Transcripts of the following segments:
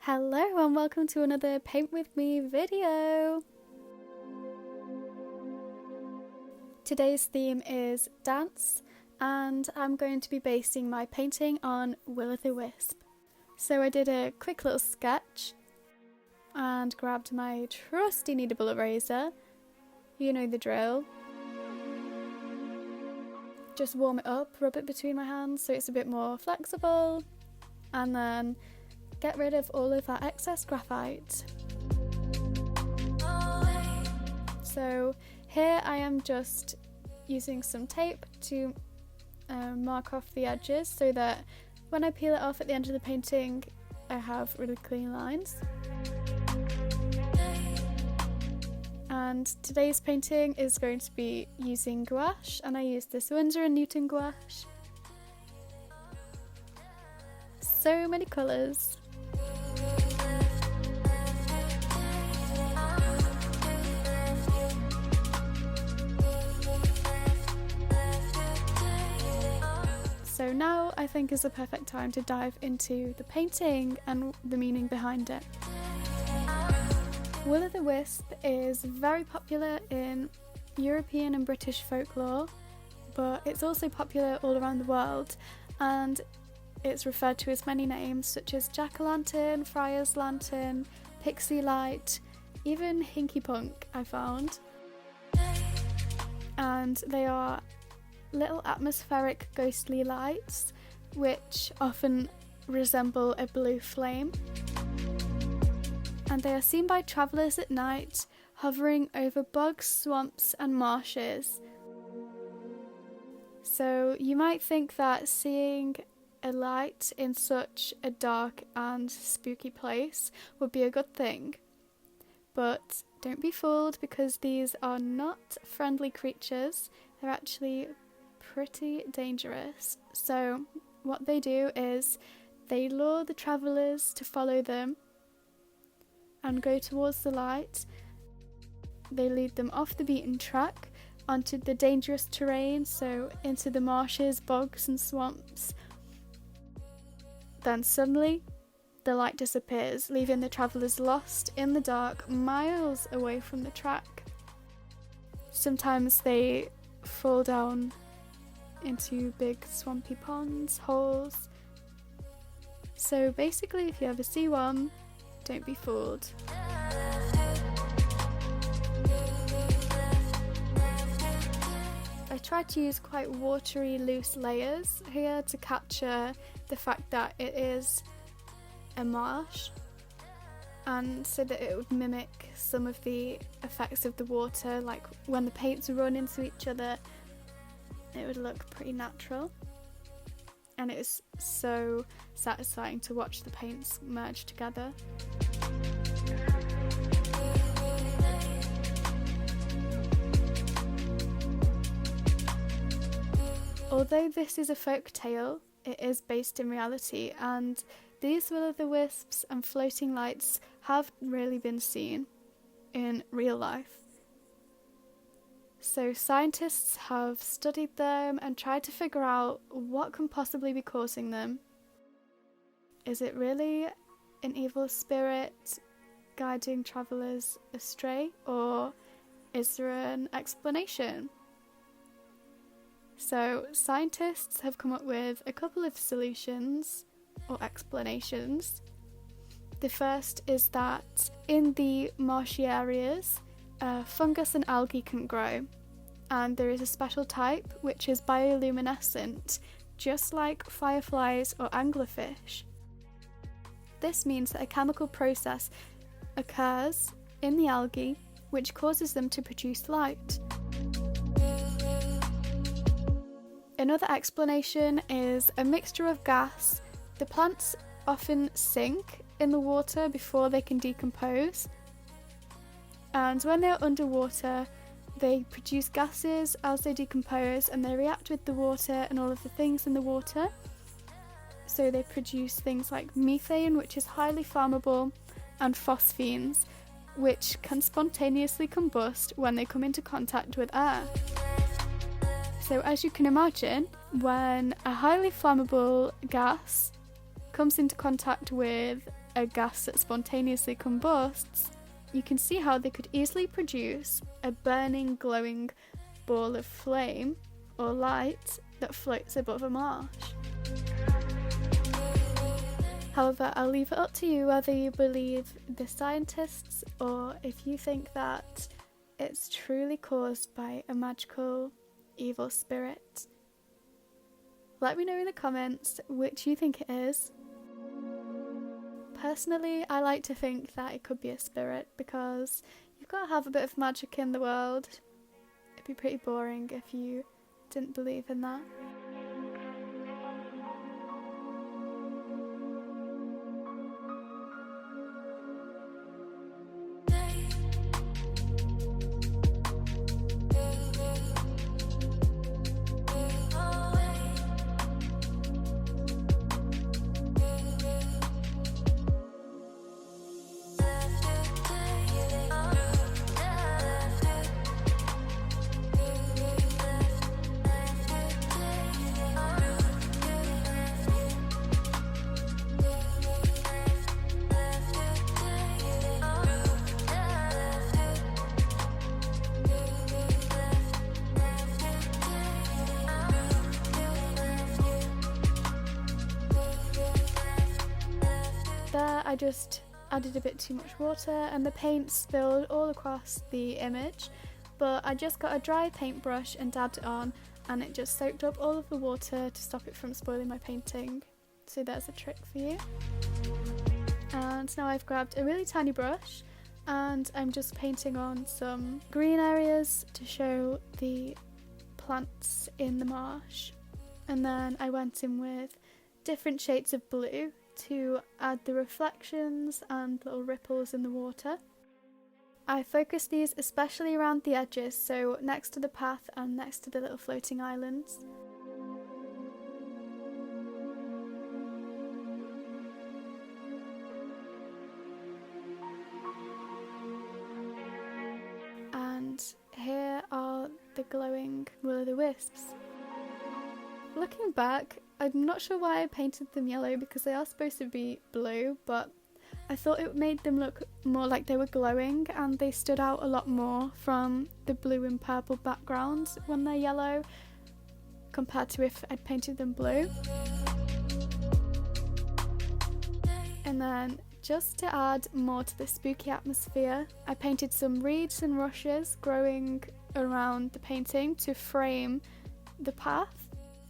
Hello and welcome to another Paint With Me video! Today's theme is dance and I'm going to be basing my painting on Will-o'-the-Wisp. So I did a quick little sketch and grabbed my trusty kneadable eraser, you know the drill. Just warm it up, rub it between my hands so it's a bit more flexible, and then get rid of all of that excess graphite. So here I am just using some tape to mark off the edges so that when I peel it off at the end of the painting I have really clean lines. And today's painting is going to be using gouache, and I used this Winsor & Newton gouache. So many colours. So now I think is the perfect time to dive into the painting and the meaning behind it. Will-o'-the-Wisp is very popular in European and British folklore, but it's also popular all around the world, and it's referred to as many names such as jack-o'-lantern, friar's lantern, pixie light, even hinky punk I found. And they are little atmospheric ghostly lights which often resemble a blue flame. And they are seen by travellers at night hovering over bogs, swamps and marshes. So you might think that seeing a light in such a dark and spooky place would be a good thing. But don't be fooled, because these are not friendly creatures. They're actually pretty dangerous. So what they do is they lure the travellers to follow them and go towards the light. They lead them off the beaten track onto the dangerous terrain, so into the marshes, bogs and swamps. Then suddenly the light disappears, leaving the travellers lost in the dark miles away from the track. Sometimes they fall down into big swampy ponds, holes. So basically, if you ever see one, don't be fooled. I tried to use quite watery, loose layers here to capture the fact that it is a marsh, and so that it would mimic some of the effects of the water, like when the paints run into each other, it would look pretty natural. And it was so satisfying to watch the paints merge together. Although this is a folk tale, it is based in reality, and these will-o'-the-wisps and floating lights have really been seen in real life. So scientists have studied them and tried to figure out what can possibly be causing them. Is it really an evil spirit guiding travellers astray, or is there an explanation? So scientists have come up with a couple of solutions or explanations. The first is that in the marshy areas, fungus and algae can grow, and there is a special type which is bioluminescent, just like fireflies or anglerfish. This means that a chemical process occurs in the algae which causes them to produce light. Another explanation is a mixture of gas. The plants often sink in the water before they can decompose, and when they're underwater they produce gases as they decompose, and they react with the water and all of the things in the water. So they produce things like methane, which is highly flammable, and phosphenes, which can spontaneously combust when they come into contact with air. So as you can imagine, when a highly flammable gas comes into contact with a gas that spontaneously combusts, you can see how they could easily produce a burning, glowing ball of flame or light that floats above a marsh. However, I'll leave it up to you whether you believe the scientists or if you think that it's truly caused by a magical evil spirit. Let me know in the comments which you think it is. Personally, I like to think that it could be a spirit because you've got to have a bit of magic in the world. It'd be pretty boring if you didn't believe in that. There I just added a bit too much water and the paint spilled all across the image, but I just got a dry paintbrush and dabbed it on and it just soaked up all of the water to stop it from spoiling my painting. So there's a trick for you. And now I've grabbed a really tiny brush and I'm just painting on some green areas to show the plants in the marsh. And then I went in with different shades of blue to add the reflections and little ripples in the water. I focused these especially around the edges, so next to the path and next to the little floating islands. And here are the glowing will-o'-the-wisps. Looking back, I'm not sure why I painted them yellow because they are supposed to be blue, but I thought it made them look more like they were glowing and they stood out a lot more from the blue and purple background when they're yellow compared to if I'd painted them blue. And then just to add more to the spooky atmosphere, I painted some reeds and rushes growing around the painting to frame the path,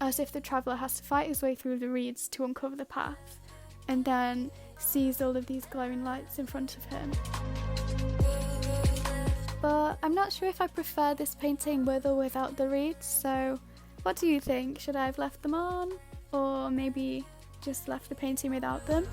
as if the traveller has to fight his way through the reeds to uncover the path, and then sees all of these glowing lights in front of him. But I'm not sure if I prefer this painting with or without the reeds, so what do you think? Should I have left them on, or maybe just left the painting without them?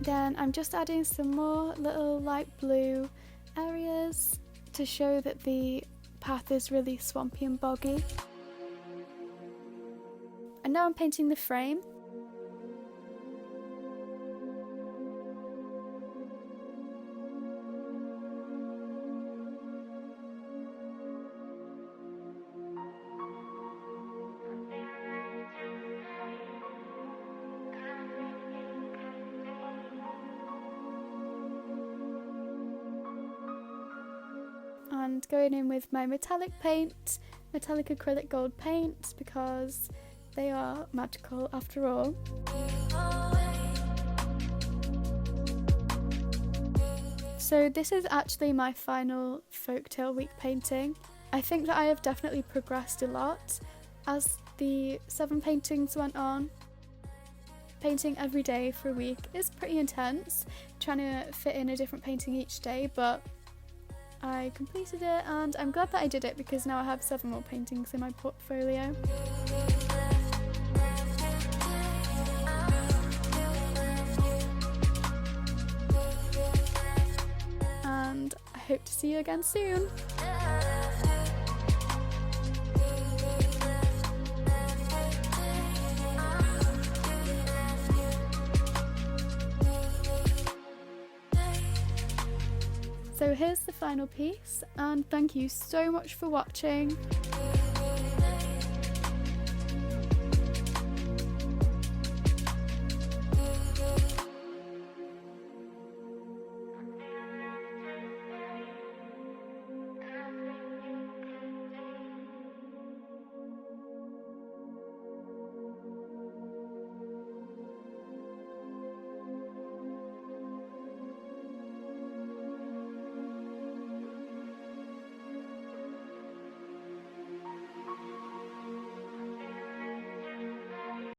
Then I'm just adding some more little light blue areas to show that the path is really swampy and boggy. And now I'm painting the frame. And going in with my metallic paint, metallic acrylic gold paint, because they are magical after all. So this is actually my final Folktale week painting. I think that I have definitely progressed a lot as the 7 paintings went on. Painting every day for a week is pretty intense, trying to fit in a different painting each day, but I completed it and I'm glad that I did it because now I have 7 more paintings in my portfolio. hope to see you again soon. So here's the final piece, and thank you so much for watching.